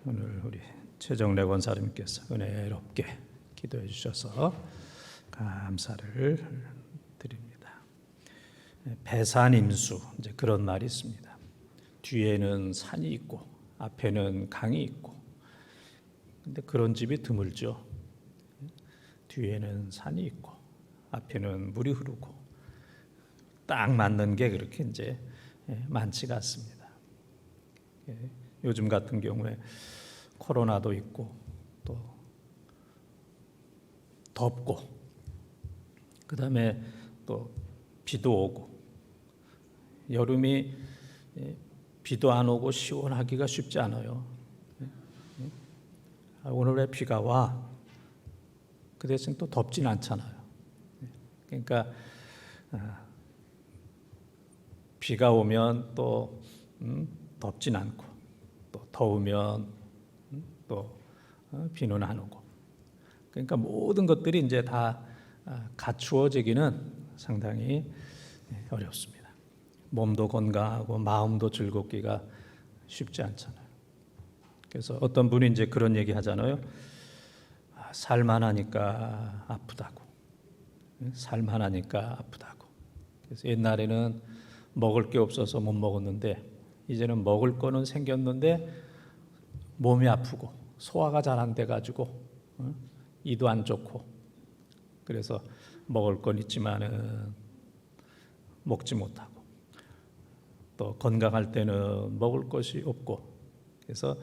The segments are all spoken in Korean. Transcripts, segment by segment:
오늘 우리 최정래 권사님께서 은혜롭게 기도해 주셔서 감사를 드립니다. 배산임수 이제 그런 말이 있습니다. 뒤에는 산이 있고 앞에는 강이 있고, 근데 그런 집이 드물죠. 뒤에는 산이 있고 앞에는 물이 흐르고 딱 맞는 게 그렇게 이제 많지가 않습니다. 요즘 같은 경우에 코로나도 있고 또 덥고 그다음에 또 비도 오고, 여름이 비도 안 오고 시원하기가 쉽지 않아요. 오늘 왜 비가 와? 그 대신 또 덥진 않잖아요. 그러니까 비가 오면 또 덥진 않고, 또 더우면 또 비는 안 오고, 그러니까 모든 것들이 이제 다 갖추어지기는 상당히 어렵습니다. 몸도 건강하고 마음도 즐겁기가 쉽지 않잖아요. 그래서 어떤 분이 이제 그런 얘기 하잖아요. 살만하니까 아프다고. 살만하니까 아프다고. 그래서 옛날에는 먹을 게 없어서 못 먹었는데 이제는 먹을 거는 생겼는데 몸이 아프고 소화가 잘 안 돼가지고 이도 안 좋고, 그래서 먹을 건 있지만은 먹지 못하고, 또 건강할 때는 먹을 것이 없고, 그래서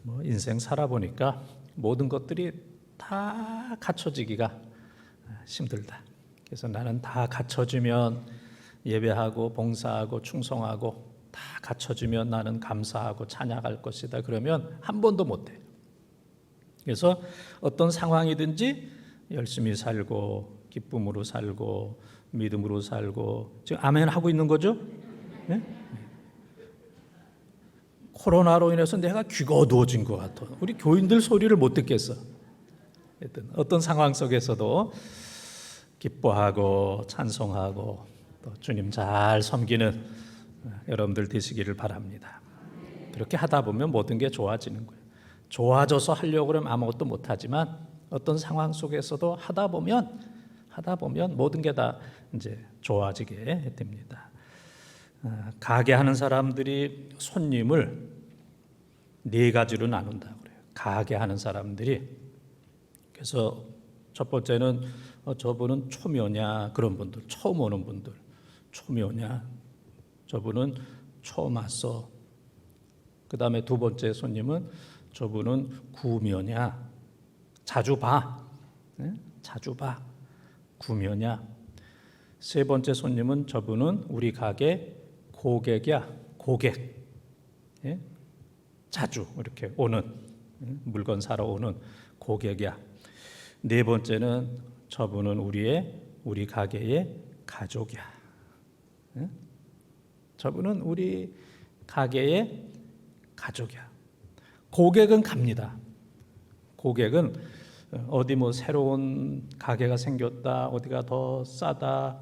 뭐 인생 살아보니까 모든 것들이 다 갖춰지기가 힘들다. 그래서 나는 다 갖춰지면 예배하고 봉사하고 충성하고, 다 갖춰지면 나는 감사하고 찬양할 것이다. 그러면 한 번도 못해. 그래서 어떤 상황이든지 열심히 살고 기쁨으로 살고 믿음으로 살고, 지금 아멘 하고 있는 거죠? 네? 코로나로 인해서 내가 귀가 어두워진 것 같아. 우리 교인들 소리를 못 듣겠어. 어떤 상황 속에서도 기뻐하고 찬송하고 또 주님 잘 섬기는 여러분들 되시기를 바랍니다. 그렇게 하다 보면 모든 게 좋아지는 거예요. 좋아져서 하려고 그러면 아무것도 못하지만 어떤 상황 속에서도 하다 보면 모든 게 다 이제 좋아지게 됩니다. 가게 하는 사람들이 손님을 네 가지로 나눈다고 그래요. 가게 하는 사람들이. 그래서 첫 번째는 저분은 초면이야, 그런 분들, 처음 오는 분들. 초면이야, 저분은 처음 왔어. 그 다음에 두 번째 손님은 저분은 구면이야, 자주 봐. 자주 봐. 구면이야. 세 번째 손님은 저분은 우리 가게 고객이야. 고객. 자주 이렇게 오는, 물건 사러 오는 고객이야. 네 번째는 저분은 우리 가게의 가족이야. 저분은 우리 가게의 가족이야. 고객은 갑니다. 고객은 어디 뭐 새로운 가게가 생겼다, 어디가 더 싸다,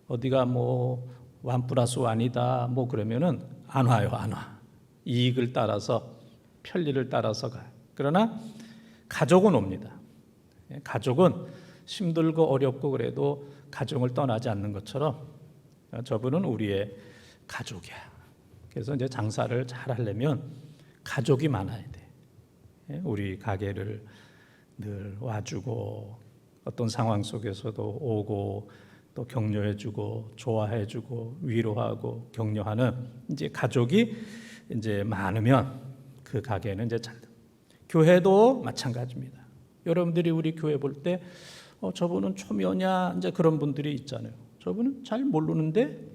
어디가 뭐 1+1이다 뭐 그러면은 안 와요. 안 와. 이익을 따라서, 편리를 따라서 가요. 그러나 가족은 옵니다. 가족은 힘들고 어렵고 그래도 가족을 떠나지 않는 것처럼 저분은 우리의 가족이야. 그래서 이제 장사를 잘 하려면 가족이 많아야 돼. 우리 가게를 늘 와주고 어떤 상황 속에서도 오고 또 격려해주고 좋아해주고 위로하고 격려하는 이제 가족이 이제 많으면 그 가게는 이제 잘 돼. 교회도 마찬가지입니다. 여러분들이 우리 교회 볼 때 저분은 초면이야, 이제 그런 분들이 있잖아요. 저분은 잘 모르는데,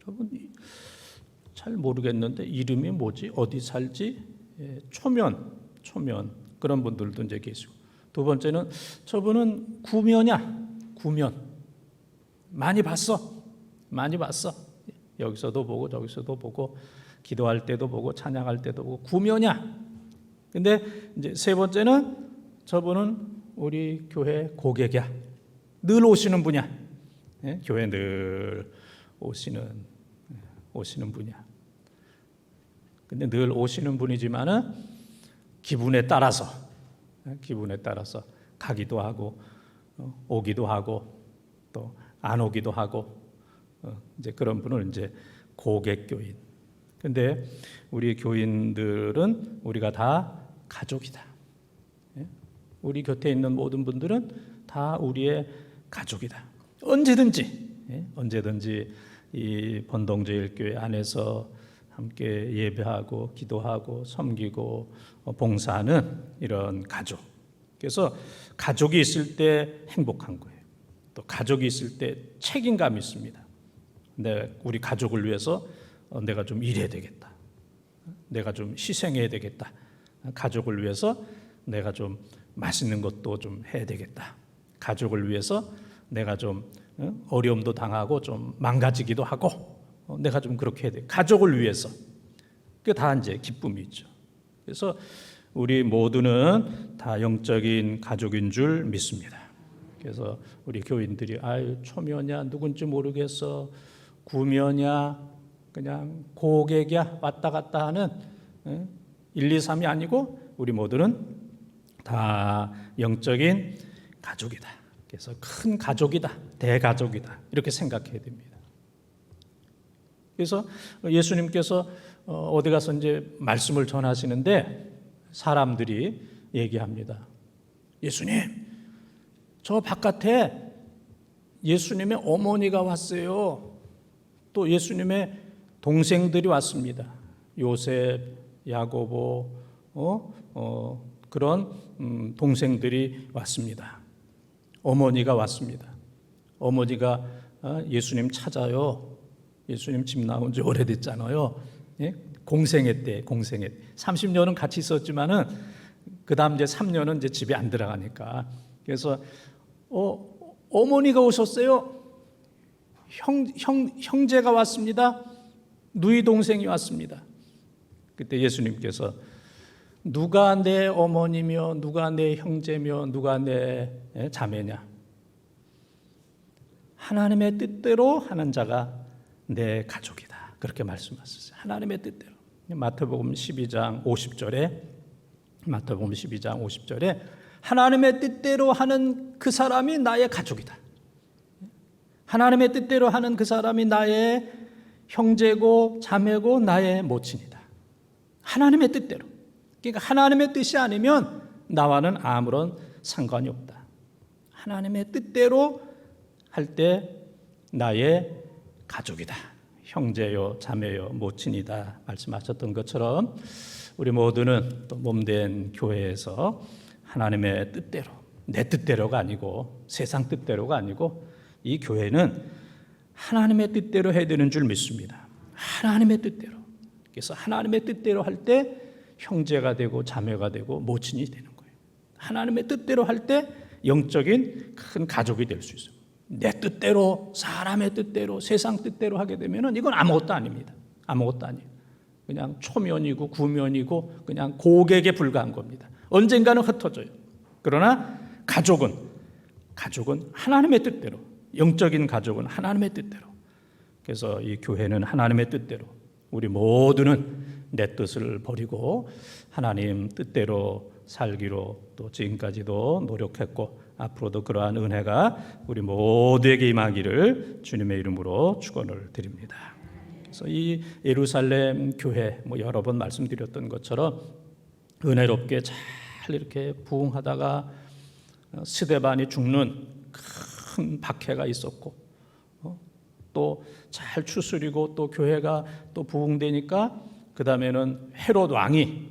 저분 잘 모르겠는데 이름이 뭐지, 어디 살지, 초면 그런 분들도 이제 계시고, 두 번째는 저분은 구면이야. 구면. 많이 봤어. 여기서도 보고 저기서도 보고, 기도할 때도 보고 찬양할 때도 보고, 구면이야. 근데 이제 세 번째는 저분은 우리 교회 고객이야. 늘 오시는 분이야. 교회 늘 오시는 분이야. 근데 늘 오시는 분이지만은 기분에 따라서 가기도 하고 오기도 하고 또 안 오기도 하고 이제 그런 분을 이제 고객교인. 근데 우리 교인들은 우리가 다 가족이다. 우리 곁에 있는 모든 분들은 다 우리의 가족이다. 언제든지 이 번동제일교회 안에서 함께 예배하고 기도하고 섬기고 봉사하는 이런 가족. 그래서 가족이 있을 때 행복한 거예요. 또 가족이 있을 때 책임감이 있습니다. 우리 가족을 위해서 내가 좀 일해야 되겠다. 내가 좀 희생해야 되겠다. 가족을 위해서 내가 좀 맛있는 것도 좀 해야 되겠다. 가족을 위해서 내가 좀 어려움도 당하고 좀 망가지기도 하고 내가 좀 그렇게 해야 돼. 가족을 위해서. 그게 다 이제 기쁨이 있죠. 그래서 우리 모두는 다 영적인 가족인 줄 믿습니다. 그래서 우리 교인들이 초면이야 누군지 모르겠어, 구면이야 그냥 고객이야 왔다 갔다 하는 1, 2, 3이 아니고 우리 모두는 다 영적인 가족이다. 그래서 큰 가족이다, 대가족이다 이렇게 생각해야 됩니다. 그래서 예수님께서 어디 가서 이제 말씀을 전하시는데 사람들이 얘기합니다. 예수님, 저 바깥에 예수님의 어머니가 왔어요. 또 예수님의 동생들이 왔습니다. 요셉, 야고보, 그런 동생들이 왔습니다. 어머니가 왔습니다. 어머니가 예수님 찾아요. 예수님 집 나온 지 오래됐잖아요. 예? 공생애 때 30년은 같이 있었지만은 그 다음 이제 3년은 이제 집에 안 들어가니까. 그래서 어머니가 오셨어요. 형제가 왔습니다. 누이 동생이 왔습니다. 그때 예수님께서 누가 내 어머니며 누가 내 형제며 누가 내 자매냐? 하나님의 뜻대로 하는 자가 내 가족이다. 그렇게 말씀하셨어요. 하나님의 뜻대로. 마태복음 12장 50절에 하나님의 뜻대로 하는 그 사람이 나의 가족이다. 하나님의 뜻대로 하는 그 사람이 나의 형제고 자매고 나의 모친이다. 하나님의 뜻대로. 그러니까 하나님의 뜻이 아니면 나와는 아무런 상관이 없다. 하나님의 뜻대로 할 때 나의 가족이다. 형제요, 자매요, 모친이다 말씀하셨던 것처럼 우리 모두는 또 몸된 교회에서 하나님의 뜻대로, 내 뜻대로가 아니고 세상 뜻대로가 아니고 이 교회는 하나님의 뜻대로 해야 되는 줄 믿습니다. 하나님의 뜻대로. 그래서 하나님의 뜻대로 할 때 형제가 되고 자매가 되고 모친이 되는 거예요. 하나님의 뜻대로 할 때 영적인 큰 가족이 될 수 있어요. 내 뜻대로, 사람의 뜻대로, 세상 뜻대로 하게 되면 이건 아무것도 아닙니다. 아무것도 아니에요. 그냥 초면이고 구면이고 그냥 고객에 불과한 겁니다. 언젠가는 흩어져요. 그러나 가족은 하나님의 뜻대로, 영적인 가족은 하나님의 뜻대로. 그래서 이 교회는 하나님의 뜻대로, 우리 모두는 내 뜻을 버리고 하나님 뜻대로 살기로 또 지금까지도 노력했고 앞으로도 그러한 은혜가 우리 모두에게 임하기를 주님의 이름으로 축원을 드립니다. 그래서 이 예루살렘 교회 여러 번 말씀드렸던 것처럼 은혜롭게 잘 이렇게 부흥하다가 스데반이 죽는 큰 박해가 있었고 또 잘 추스리고 또 교회가 또 부흥되니까 그 다음에는 헤롯 왕이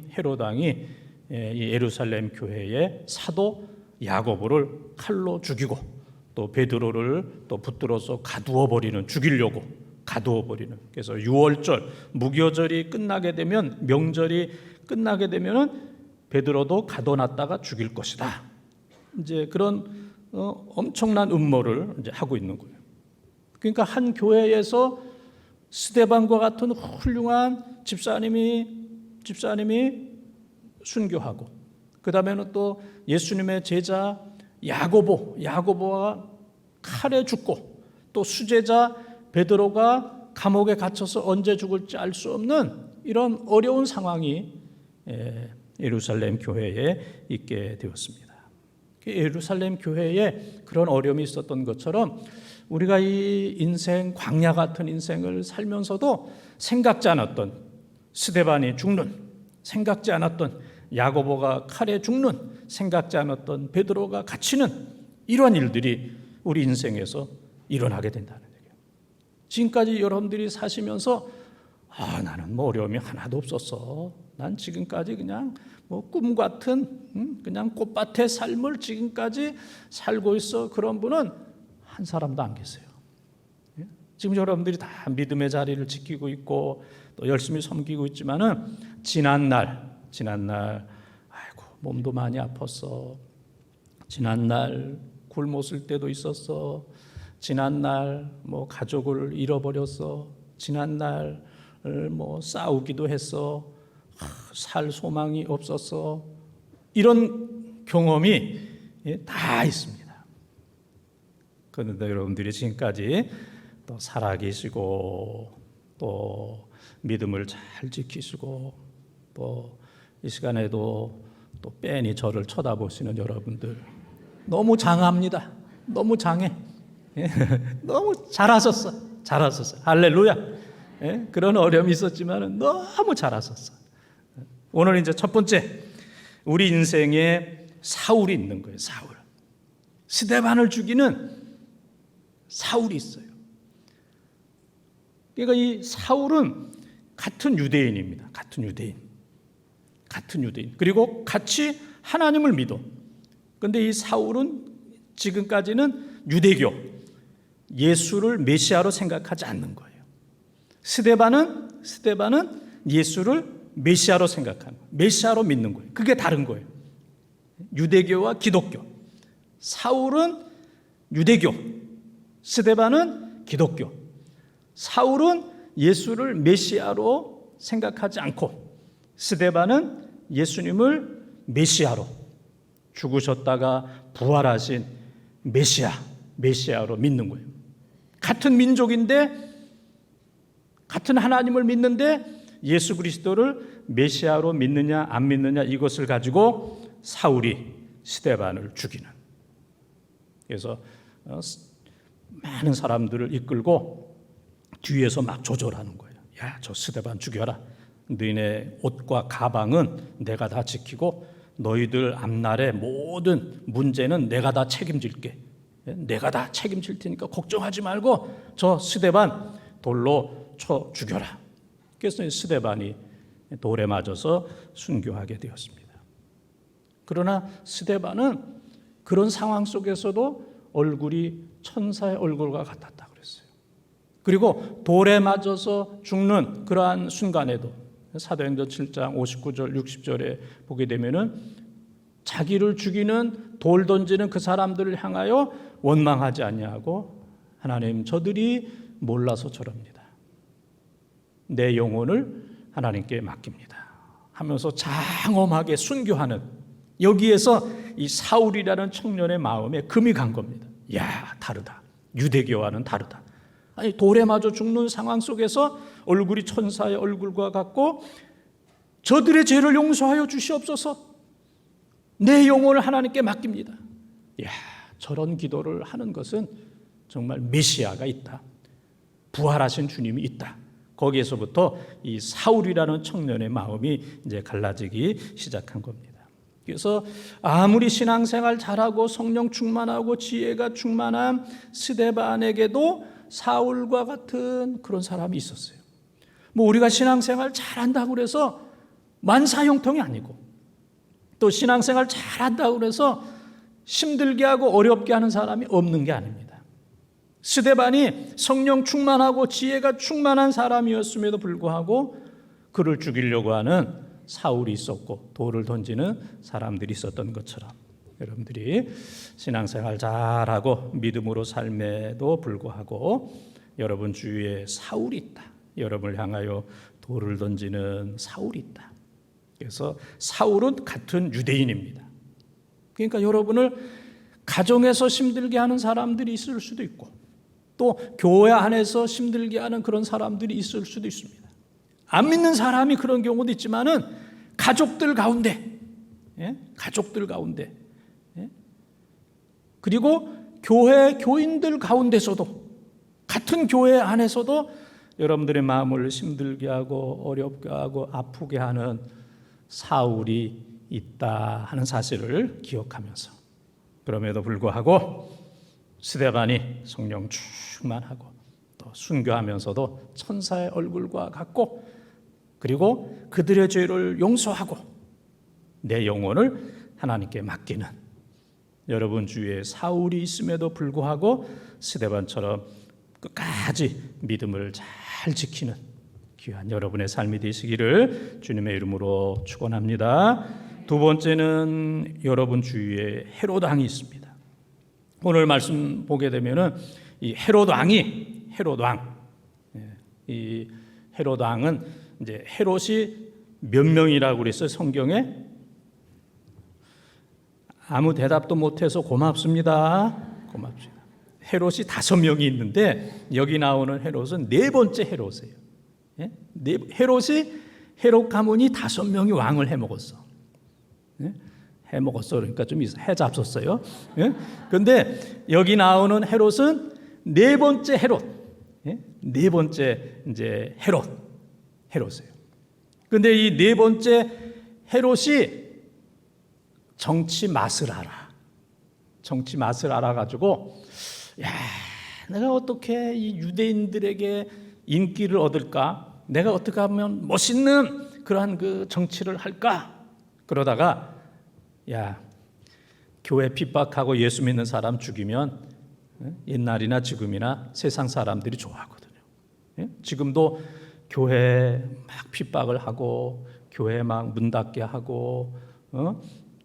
이 예루살렘 교회의 사도 야고보를 칼로 죽이고 또 베드로를 또 붙들어서 죽이려고 가두어버리는. 그래서 유월절 무교절이 끝나게 되면, 명절이 끝나게 되면은 베드로도 가둬놨다가 죽일 것이다. 이제 그런 엄청난 음모를 이제 하고 있는 거예요. 그러니까 한 교회에서 스데반과 같은 훌륭한 집사님이 순교하고, 그 다음에는 또 예수님의 제자 야고보가 칼에 죽고, 또 수제자 베드로가 감옥에 갇혀서 언제 죽을지 알 수 없는 이런 어려운 상황이 예루살렘 교회에 있게 되었습니다. 예루살렘 교회에 그런 어려움이 있었던 것처럼 우리가 이 인생, 광야 같은 인생을 살면서도 생각지 않았던 스데반이 죽는, 생각지 않았던 야고보가 칼에 죽는, 생각지 않았던 베드로가 갇히는 이러한 일들이 우리 인생에서 일어나게 된다는 얘기예요. 지금까지 여러분들이 사시면서 나는 뭐 어려움이 하나도 없었어. 난 지금까지 그냥 뭐 꿈 같은 그냥 꽃밭의 삶을 지금까지 살고 있어. 그런 분은 한 사람도 안 계세요. 지금 여러분들이 다 믿음의 자리를 지키고 있고 또 열심히 섬기고 있지만은 지난날 아이고 몸도 많이 아팠어. 지난날 굶었을 때도 있었어. 지난날 뭐 가족을 잃어버렸어. 지난날 뭐 싸우기도 했어. 살 소망이 없었어. 이런 경험이 다 있습니다. 그런데 여러분들이 지금까지 또 살아계시고 또 믿음을 잘 지키시고 또 이 시간에도 또 빤히 저를 쳐다보시는 여러분들 너무 장합니다. 너무 장해. 너무 잘하셨어. 할렐루야. 그런 어려움이 있었지만 너무 잘하셨어. 오늘 이제 첫 번째, 우리 인생에 사울이 있는 거예요. 사울. 스데반을 죽이는 사울이 있어요. 그러니까 이 사울은 같은 유대인입니다. 같은 유대인. 그리고 같이 하나님을 믿어. 그런데 이 사울은 지금까지는 유대교, 예수를 메시아로 생각하지 않는 거예요. 스데반은 예수를 메시아로 생각하는 거예요. 메시아로 믿는 거예요. 그게 다른 거예요. 유대교와 기독교. 사울은 유대교, 스데반은 기독교. 사울은 예수를 메시아로 생각하지 않고 스데반은 예수님을 메시아로, 죽으셨다가 부활하신 메시아로 믿는 거예요. 같은 민족인데 같은 하나님을 믿는데 예수 그리스도를 메시아로 믿느냐 안 믿느냐 이것을 가지고 사울이 스데반을 죽이는. 그래서 많은 사람들을 이끌고 뒤에서 막 조절하는 거예요. 야, 저 스데반 죽여라. 너희네 옷과 가방은 내가 다 지키고 너희들 앞날의 모든 문제는 내가 다 책임질게. 내가 다 책임질 테니까 걱정하지 말고 저 스데반 돌로 쳐 죽여라. 그래서 스데반이 돌에 맞아서 순교하게 되었습니다. 그러나 스데반은 그런 상황 속에서도 얼굴이 천사의 얼굴과 같았다 그랬어요. 그리고 돌에 맞아서 죽는 그러한 순간에도 사도행전 7장 59절 60절에 보게 되면은 자기를 죽이는 돌 던지는 그 사람들을 향하여 원망하지 아니하고 하나님 저들이 몰라서 저럽니다. 내 영혼을 하나님께 맡깁니다 하면서 장엄하게 순교하는, 여기에서 이 사울이라는 청년의 마음에 금이 간 겁니다. 야, 다르다. 유대교와는 다르다. 아니, 돌에 맞아 죽는 상황 속에서 얼굴이 천사의 얼굴과 같고 저들의 죄를 용서하여 주시옵소서. 내 영혼을 하나님께 맡깁니다. 야, 저런 기도를 하는 것은 정말 메시아가 있다. 부활하신 주님이 있다. 거기에서부터 이 사울이라는 청년의 마음이 이제 갈라지기 시작한 겁니다. 그래서 아무리 신앙생활 잘하고 성령 충만하고 지혜가 충만한 스데반에게도 사울과 같은 그런 사람이 있었어요. 뭐 우리가 신앙생활 잘한다고 해서 만사형통이 아니고 또 신앙생활 잘한다고 해서 힘들게 하고 어렵게 하는 사람이 없는 게 아닙니다. 스데반이 성령 충만하고 지혜가 충만한 사람이었음에도 불구하고 그를 죽이려고 하는 사울이 있었고 돌을 던지는 사람들이 있었던 것처럼 여러분들이 신앙생활 잘하고 믿음으로 삶에도 불구하고 여러분 주위에 사울이 있다. 여러분을 향하여 돌을 던지는 사울이 있다. 그래서 사울은 같은 유대인입니다. 그러니까 여러분을 가정에서 힘들게 하는 사람들이 있을 수도 있고 또 교회 안에서 힘들게 하는 그런 사람들이 있을 수도 있습니다. 안 믿는 사람이 그런 경우도 있지만은 가족들 가운데, 가족들 가운데, 그리고 교회 교인들 가운데서도, 같은 교회 안에서도 여러분들의 마음을 힘들게 하고 어렵게 하고 아프게 하는 사울이 있다 하는 사실을 기억하면서, 그럼에도 불구하고 스데반이 성령 충만하고 또 순교하면서도 천사의 얼굴과 같고, 그리고 그들의 죄를 용서하고 내 영혼을 하나님께 맡기는 여러분 주위에 사울이 있음에도 불구하고 스데반처럼 끝까지 믿음을 잘 지키는 귀한 여러분의 삶이 되시기를 주님의 이름으로 축원합니다. 두 번째는 여러분 주위에 헤롯 왕이 있습니다. 오늘 말씀 보게 되면은 이 헤롯 왕이, 헤롯 왕, 이 헤롯 왕은 이제 헤롯이 몇 명이라고 그랬어요? 성경에 아무 대답도 못해서 고맙습니다. 고맙습니다. 헤롯이 5명이 있는데 여기 나오는 헤롯은 네 번째 헤롯이에요. 헤롯이, 헤롯 가문이 5명이 왕을 해먹었어. 해먹었어. 그러니까 좀 해잡섰어요. 그런데 여기 나오는 헤롯은 네 번째 헤롯, 네 번째 이제 헤롯이에요. 그런데 이 네 번째 헤롯이 정치 맛을 알아. 정치 맛을 알아가지고, 야, 내가 어떻게 이 유대인들에게 인기를 얻을까? 내가 어떻게 하면 멋있는 그러한 그 정치를 할까? 그러다가, 야, 교회 핍박하고 예수 믿는 사람 죽이면 옛날이나 지금이나 세상 사람들이 좋아하거든요. 지금도 교회 막 핍박을 하고 교회 막 문 닫게 하고,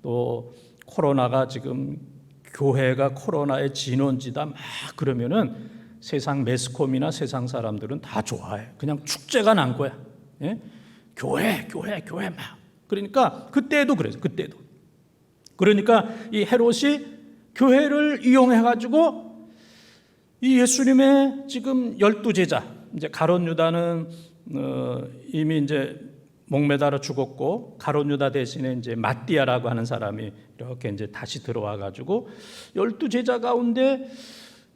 또 코로나가 지금 교회가 코로나의 진원지다 막 그러면은 세상 매스컴이나 세상 사람들은 다 좋아해. 그냥 축제가 난 거야. 교회 막. 그러니까 그때도 그래요. 그때도. 그러니까 이 헤롯이 교회를 이용해 가지고 이 예수님의 지금 12제자, 이제 가룟 유다는 이미 이제 목매달아 죽었고, 가룟 유다 대신에 이제 마띠아라고 하는 사람이 이렇게 이제 다시 들어와 가지고 12제자 가운데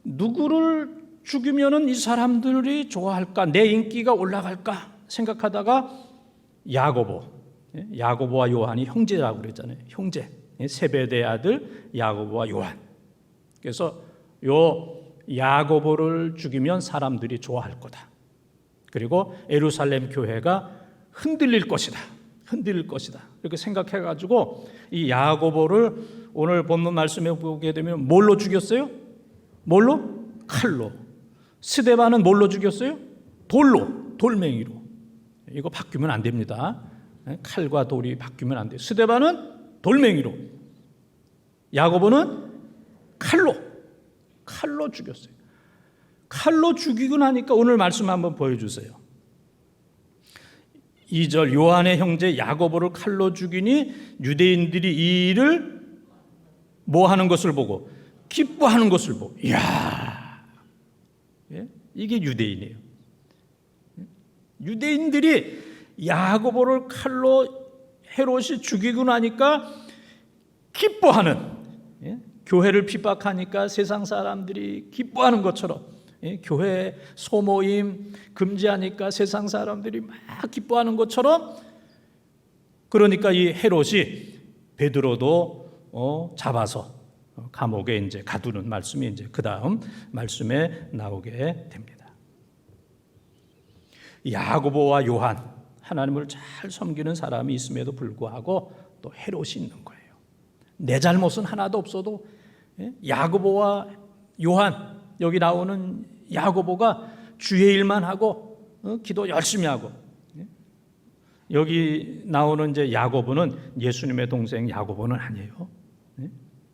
누구를 죽이면은 이 사람들이 좋아할까, 내 인기가 올라갈까 생각하다가 야고보와 요한이 형제라고 그랬잖아요. 형제, 세베대의 아들 야고보와 요한. 그래서 요 야고보를 죽이면 사람들이 좋아할 거다. 그리고 예루살렘 교회가 흔들릴 것이다. 이렇게 생각해가지고 이 야고보를 오늘 본문 말씀에 보게 되면 뭘로 죽였어요? 뭘로? 칼로. 스데반은 뭘로 죽였어요? 돌멩이로. 이거 바뀌면 안 됩니다. 칼과 돌이 바뀌면 안 돼요. 스데반은 돌멩이로, 야고보는 칼로 죽였어요. 칼로 죽이고 나니까 오늘 말씀 한번 보여주세요. 2절, 요한의 형제 야고보를 칼로 죽이니 유대인들이 이 일을 뭐 하는 것을 보고? 기뻐하는 것을 보고. 이야, 이게 유대인이에요. 유대인들이 야고보를 칼로 헤롯이 죽이고 나니까 기뻐하는, 교회를 핍박하니까 세상 사람들이 기뻐하는 것처럼, 교회 소모임 금지하니까 세상 사람들이 막 기뻐하는 것처럼, 그러니까 이 헤롯이 베드로도 잡아서 감옥에 이제 가두는 말씀이 이제 그 다음 말씀에 나오게 됩니다. 야고보와 요한, 하나님을 잘 섬기는 사람이 있음에도 불구하고 또 헤롯이 있는 거예요. 내 잘못은 하나도 없어도 야고보와 요한, 여기 나오는 야고보가 주의 일만 하고 기도 열심히 하고, 여기 나오는 이제 야고보는 예수님의 동생 야고보는 아니에요.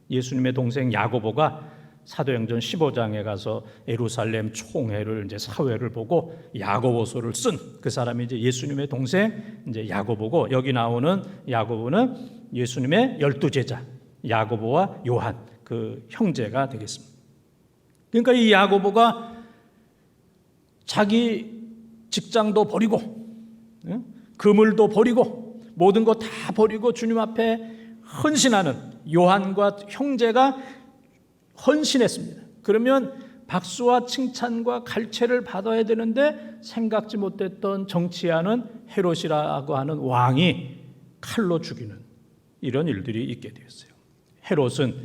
예수님의 동생 야고보가 사도행전 15장에 가서 예루살렘 총회를 이제 사회를 보고 야고보서를 쓴 그 사람이 이제 예수님의 동생 이제 야고보고, 여기 나오는 야고보는 예수님의 12제자 야고보와 요한 그 형제가 되겠습니다. 그러니까 이 야고보가 자기 직장도 버리고 그물도 버리고 모든 거 다 버리고 주님 앞에 헌신하는 요한과 형제가 헌신했습니다. 그러면 박수와 칭찬과 갈채를 받아야 되는데 생각지 못했던 정치하는 헤롯이라고 하는 왕이 칼로 죽이는 이런 일들이 있게 되었어요. 헤롯은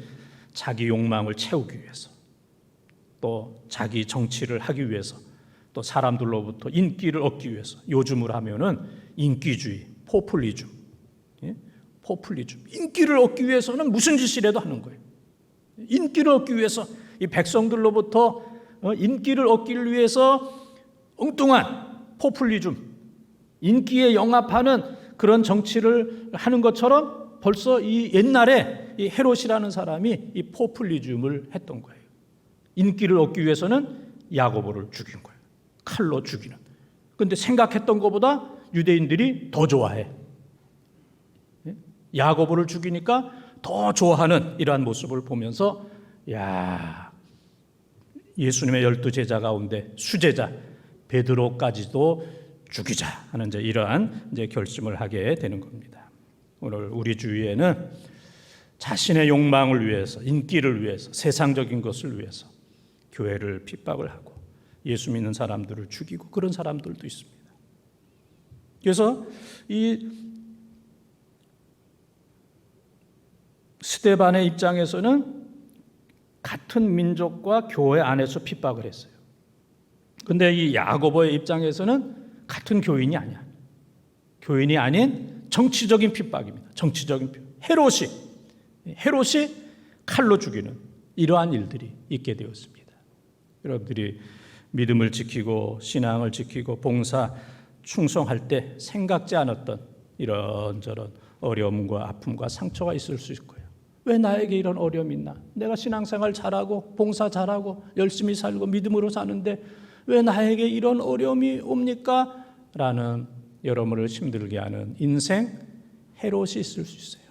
자기 욕망을 채우기 위해서, 또 자기 정치를 하기 위해서, 또 사람들로부터 인기를 얻기 위해서, 요즘으로 하면은 인기주의, 포퓰리즘, 포퓰리즘, 인기를 얻기 위해서는 무슨 짓이라도 하는 거예요. 인기를 얻기 위해서, 이 백성들로부터 인기를 얻기 위해서 엉뚱한 포퓰리즘, 인기에 영합하는 그런 정치를 하는 것처럼 벌써 이 옛날에 이 헤롯이라는 사람이 이 포퓰리즘을 했던 거예요. 인기를 얻기 위해서는 야고보를 죽인 거예요. 칼로 죽이는. 그런데 생각했던 것보다 유대인들이 더 좋아해. 야고보를 죽이니까 더 좋아하는 이러한 모습을 보면서 야, 예수님의 12제자 가운데 수제자 베드로까지도 죽이자 하는 이러한 결심을 하게 되는 겁니다. 오늘 우리 주위에는 자신의 욕망을 위해서, 인기를 위해서, 세상적인 것을 위해서 교회를 핍박을 하고 예수 믿는 사람들을 죽이고 그런 사람들도 있습니다. 그래서 이 스데반의 입장에서는 같은 민족과 교회 안에서 핍박을 했어요. 그런데 이 야고보의 입장에서는 같은 교인이 아니야. 교인이 아닌 정치적인 핍박입니다. 정치적인 핍박. 헤롯이 칼로 죽이는 이러한 일들이 있게 되었습니다. 여러분들이 믿음을 지키고 신앙을 지키고 봉사, 충성할 때 생각지 않았던 이런저런 어려움과 아픔과 상처가 있을 수 있을 거예요. 왜 나에게 이런 어려움이 있나? 내가 신앙생활 잘하고 봉사 잘하고 열심히 살고 믿음으로 사는데 왜 나에게 이런 어려움이 옵니까? 라는 여러분을 힘들게 하는 인생 헤롯이 있을 수 있어요.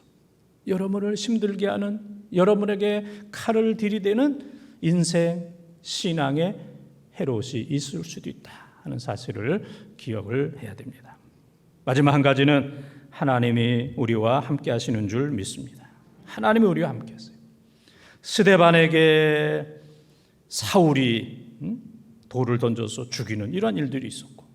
여러분을 힘들게 하는, 여러분에게 칼을 들이대는 인생 신앙의 헤롯이 있을 수도 있다 하는 사실을 기억을 해야 됩니다. 마지막 한 가지는 하나님이 우리와 함께 하시는 줄 믿습니다. 하나님이 우리와 함께 하세요. 스데반에게 사울이 돌을 던져서 죽이는 이런 일들이 있었고,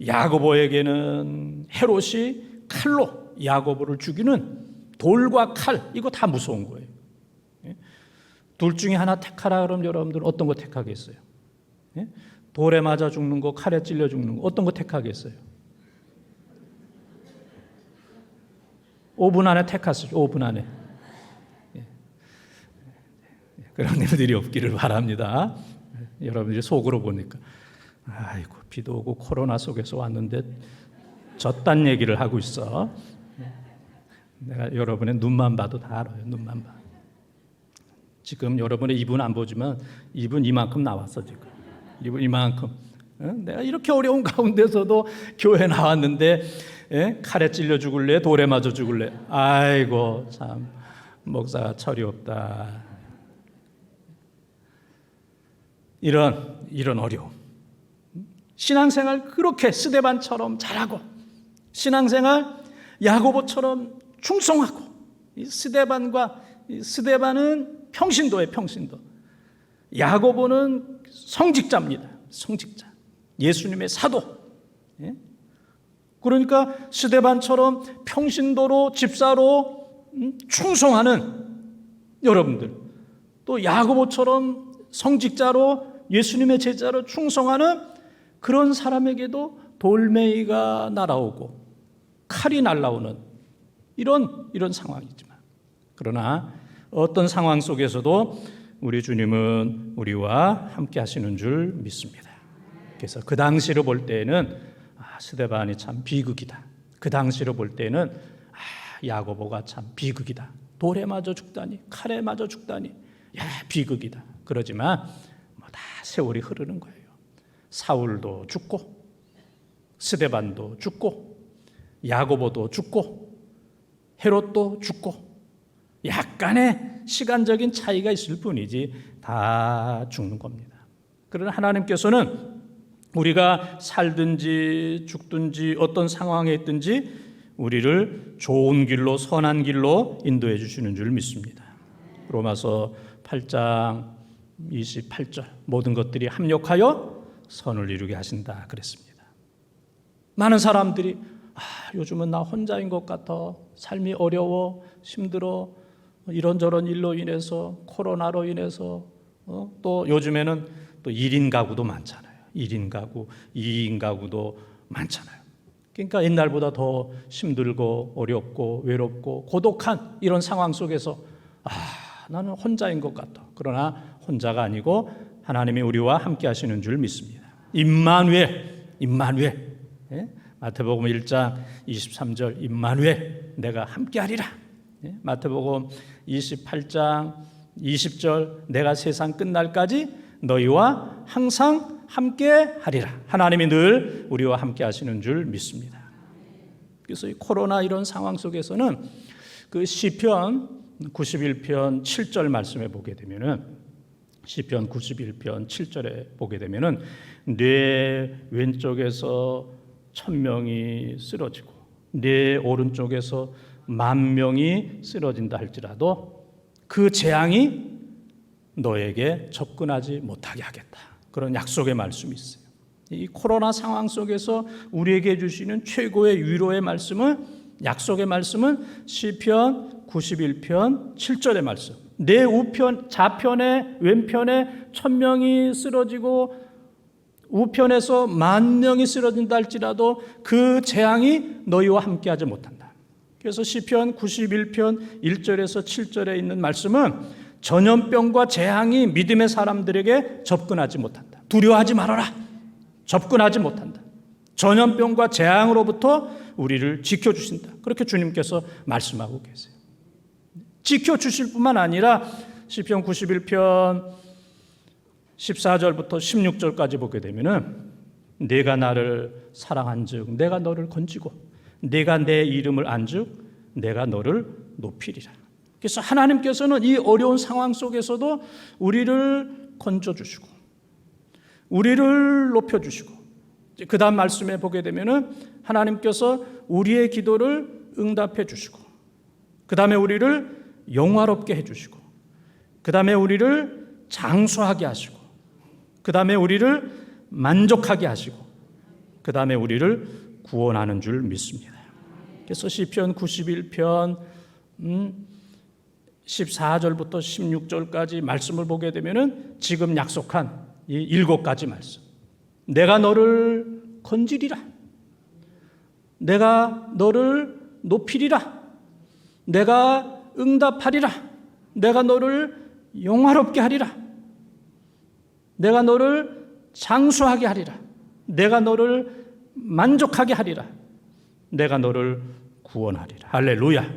야고보에게는 헤롯이 칼로 야고보를 죽이는 돌과 칼, 이거 다 무서운 거예요. 둘 중에 하나 택하라 그러면 여러분들은 어떤 거 택하겠어요? 돌에 맞아 죽는 거, 칼에 찔려 죽는 거, 어떤 거 택하겠어요? 5분 안에 택하시죠. 5분 안에. 그런 일들이 없기를 바랍니다. 여러분들이 속으로 보니까 아이고 비도 오고 코로나 속에서 왔는데 저딴 얘기를 하고 있어. 내가 여러분의 눈만 봐도 다 알아요. 눈만 봐. 지금 여러분의 입은 안 보지만 입은 이만큼 나왔어 지금. 입은 이만큼. 내가 이렇게 어려운 가운데서도 교회 나왔는데 칼에 찔려 죽을래? 돌에 맞아 죽을래? 아이고 참 목사가 철이 없다. 이런 어려움. 신앙생활 그렇게 스데반처럼 잘하고 신앙생활 야고보처럼 충성하고 스데반은 평신도예요. 평신도. 야고보는 성직자입니다. 성직자. 예수님의 사도. 그러니까 스데반처럼 평신도로 집사로 충성하는 여러분들, 또 야고보처럼 성직자로 예수님의 제자로 충성하는 그런 사람에게도 돌멩이가 날아오고 칼이 날아오는 이런 상황이지만, 그러나 어떤 상황 속에서도 우리 주님은 우리와 함께 하시는 줄 믿습니다. 그래서 그 당시로 볼 때는 스데반이 참 비극이다. 그 당시로 볼 때는 야고보가 참 비극이다. 돌에 맞아 죽다니, 칼에 맞아 죽다니, 비극이다. 그러지만 다 세월이 흐르는 거예요. 사울도 죽고 스데반도 죽고 야고보도 죽고 헤롯도 죽고 약간의 시간적인 차이가 있을 뿐이지 다 죽는 겁니다. 그러나 하나님께서는 우리가 살든지 죽든지 어떤 상황에 있든지 우리를 좋은 길로, 선한 길로 인도해 주시는 줄 믿습니다. 로마서 8장 28절, 모든 것들이 합력하여 선을 이루게 하신다 그랬습니다. 많은 사람들이 요즘은 나 혼자인 것 같아, 삶이 어려워, 힘들어, 이런저런 일로 인해서, 코로나로 인해서, 또 요즘에는 또 1인 가구도 많잖아요. 1인 가구, 2인 가구도 많잖아요. 그러니까 옛날보다 더 힘들고 어렵고 외롭고 고독한 이런 상황 속에서 나는 혼자인 것 같아. 그러나 혼자가 아니고 하나님이 우리와 함께 하시는 줄 믿습니다. 임마누엘, 임마누엘. 예? 마태복음 1장 23절, 임마누엘, 내가 함께 하리라. 예? 마태복음 28장 20절, 내가 세상 끝날까지 너희와 항상 함께 하리라. 하나님이 늘 우리와 함께 하시는 줄 믿습니다. 그래서 이 코로나 이런 상황 속에서는 그 시편 91편 7절 말씀에 보게 되면은, 시편 91편 7절에 보게 되면은, 내 왼쪽에서 1000명이 쓰러지고 내 오른쪽에서 10,000명이 쓰러진다 할지라도 그 재앙이 너에게 접근하지 못하게 하겠다. 그런 약속의 말씀이 있어요. 이 코로나 상황 속에서 우리에게 주시는 최고의 위로의 말씀은, 약속의 말씀은 시편 91편 7절의 말씀. 내 우편, 좌편에 왼편에 1000명이 쓰러지고 우편에서 10,000명이 쓰러진다 할지라도 그 재앙이 너희와 함께하지 못한다. 그래서 시편 91편 1절에서 7절에 있는 말씀은 전염병과 재앙이 믿음의 사람들에게 접근하지 못한다. 두려워하지 말아라. 접근하지 못한다. 전염병과 재앙으로부터 우리를 지켜주신다. 그렇게 주님께서 말씀하고 계세요. 지켜주실 뿐만 아니라 시편 91편 14절부터 16절까지 보게 되면은, 내가 나를 사랑한즉 내가 너를 건지고 내가 내 이름을 안즉 내가 너를 높이리라. 그래서 하나님께서는 이 어려운 상황 속에서도 우리를 건져주시고 우리를 높여주시고, 그 다음 말씀에 보게 되면은 하나님께서 우리의 기도를 응답해 주시고, 그 다음에 우리를 영화롭게 해주시고, 그 다음에 우리를 장수하게 하시고, 그 다음에 우리를 만족하게 하시고, 그 다음에 우리를 구원하는 줄 믿습니다. 그래서 시편 91편 14절부터 16절까지 말씀을 보게 되면은 지금 약속한 이 7가지 말씀. 내가 너를 건지리라. 내가 너를 높이리라. 내가 응답하리라. 내가 너를 영화롭게 하리라. 내가 너를 장수하게 하리라. 내가 너를 만족하게 하리라. 내가 너를 구원하리라. 할렐루야.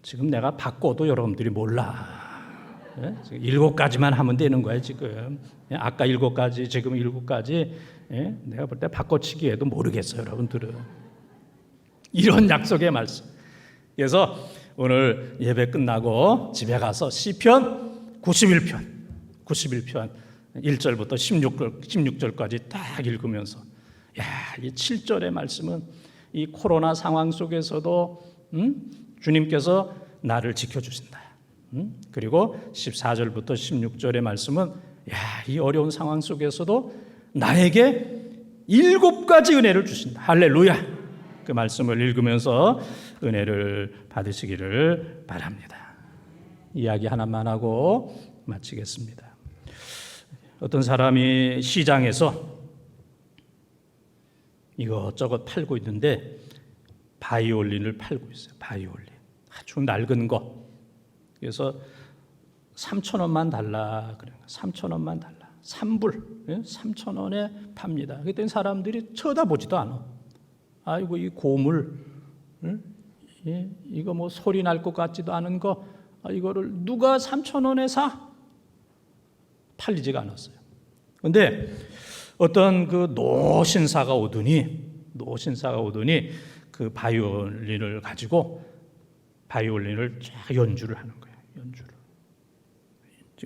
지금 내가 바꿔도 여러분들이 몰라. 7가지만 하면 되는 거예요 지금. 아까 7가지, 지금 7가지. 내가 볼 때 바꿔치기해도 모르겠어요 여러분들은. 이런 약속의 말씀. 그래서 오늘 예배 끝나고 집에 가서 시편 91편 1절부터 16절까지 딱 읽으면서, 이 7절의 말씀은 이 코로나 상황 속에서도 주님께서 나를 지켜주신다. 그리고 14절부터 16절의 말씀은, 이 어려운 상황 속에서도 나에게 7가지 은혜를 주신다. 할렐루야. 그 말씀을 읽으면서 은혜를 받으시기를 바랍니다. 이야기 하나만 하고 마치겠습니다. 어떤 사람이 시장에서 이것저것 팔고 있는데 바이올린을 팔고 있어요. 바이올린. 아주 낡은 거. 그래서 3,000원만 달라. 그래요. 3,000원만 달라. 3불. 3,000원에 팝니다. 그랬더니 사람들이 쳐다보지도 않아. 아이고 이 고물. 이거 뭐 소리 날 것 같지도 않은 거. 이거를 누가 3,000원에 사? 팔리지가 않았어요. 그런데 어떤 그 노신사가 오더니 그 바이올린을 가지고 바이올린을 쫙 연주를 하는 거예요. 연주를.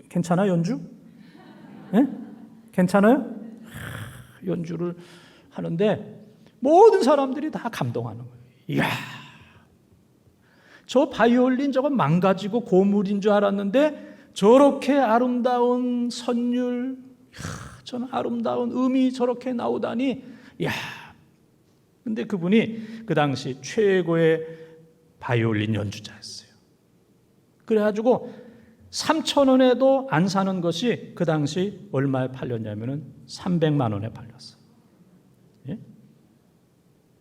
괜찮아 연주? 네? 괜찮아요? 연주를 하는데 모든 사람들이 다 감동하는 거예요. 이야, 저 바이올린 저거 망가지고 고물인 줄 알았는데 저렇게 아름다운 선율, 저는 아름다운 음이 저렇게 나오다니, 이야. 근데 그분이 그 당시 최고의 바이올린 연주자였어요. 그래가지고 3,000원에도 안 사는 것이 그 당시 얼마에 팔렸냐면은 300만 원에 팔렸어요. 예?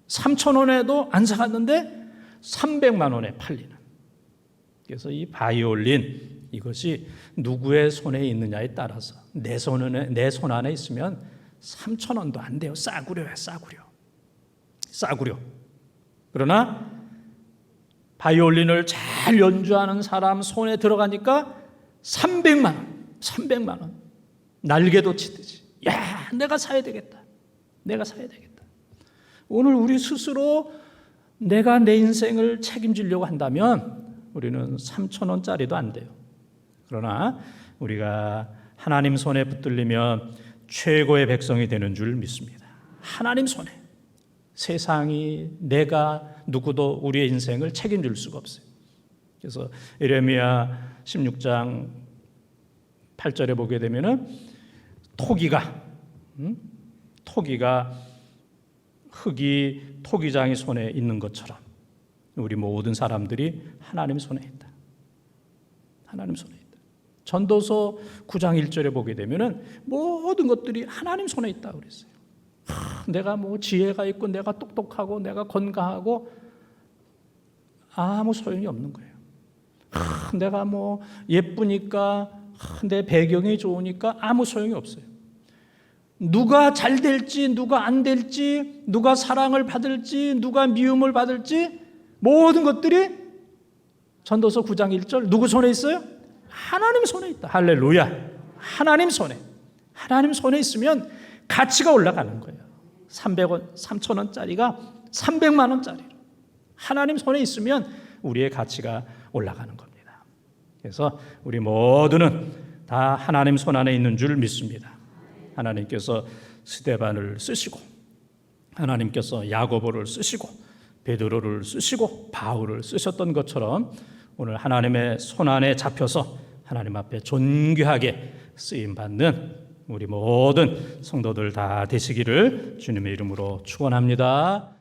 3,000원에도 안 사갔는데 300만 원에 팔리는. 그래서 이 바이올린, 이것이 누구의 손에 있느냐에 따라서 내 손 안에 있으면 3,000원도 안 돼요. 싸구려야, 싸구려. 그러나 바이올린을 잘 연주하는 사람 손에 들어가니까 300만 원. 날개도 치듯이. 야, 내가 사야 되겠다. 오늘 우리 스스로 내가 내 인생을 책임지려고 한다면 우리는 3,000원짜리도 안 돼요. 그러나 우리가 하나님 손에 붙들리면 최고의 백성이 되는 줄 믿습니다. 하나님 손에. 세상이, 내가, 누구도 우리의 인생을 책임질 수가 없어요. 그래서 예레미야 16장 8절에 보게 되면은 토기가 흙이 토기장의 손에 있는 것처럼 우리 모든 사람들이 하나님 손에 있다. 전도서 9장 1절에 보게 되면은 모든 것들이 하나님 손에 있다고 그랬어요. 내가 뭐 지혜가 있고 내가 똑똑하고 내가 건강하고 아무 소용이 없는 거예요. 내가 뭐 예쁘니까, 내 배경이 좋으니까 아무 소용이 없어요. 누가 잘 될지, 누가 안 될지, 누가 사랑을 받을지, 누가 미움을 받을지, 모든 것들이 전도서 9장 1절 누구 손에 있어요? 하나님 손에 있다. 할렐루야. 하나님 손에 있으면 가치가 올라가는 거예요. 300원, 3,000원짜리가 300만 원짜리로. 하나님 손에 있으면 우리의 가치가 올라가는 겁니다. 그래서 우리 모두는 다 하나님 손 안에 있는 줄 믿습니다. 하나님께서 스데반을 쓰시고, 하나님께서 야고보를 쓰시고, 베드로를 쓰시고, 바울을 쓰셨던 것처럼 오늘 하나님의 손 안에 잡혀서 하나님 앞에 존귀하게 쓰임받는 우리 모든 성도들 다 되시기를 주님의 이름으로 축원합니다.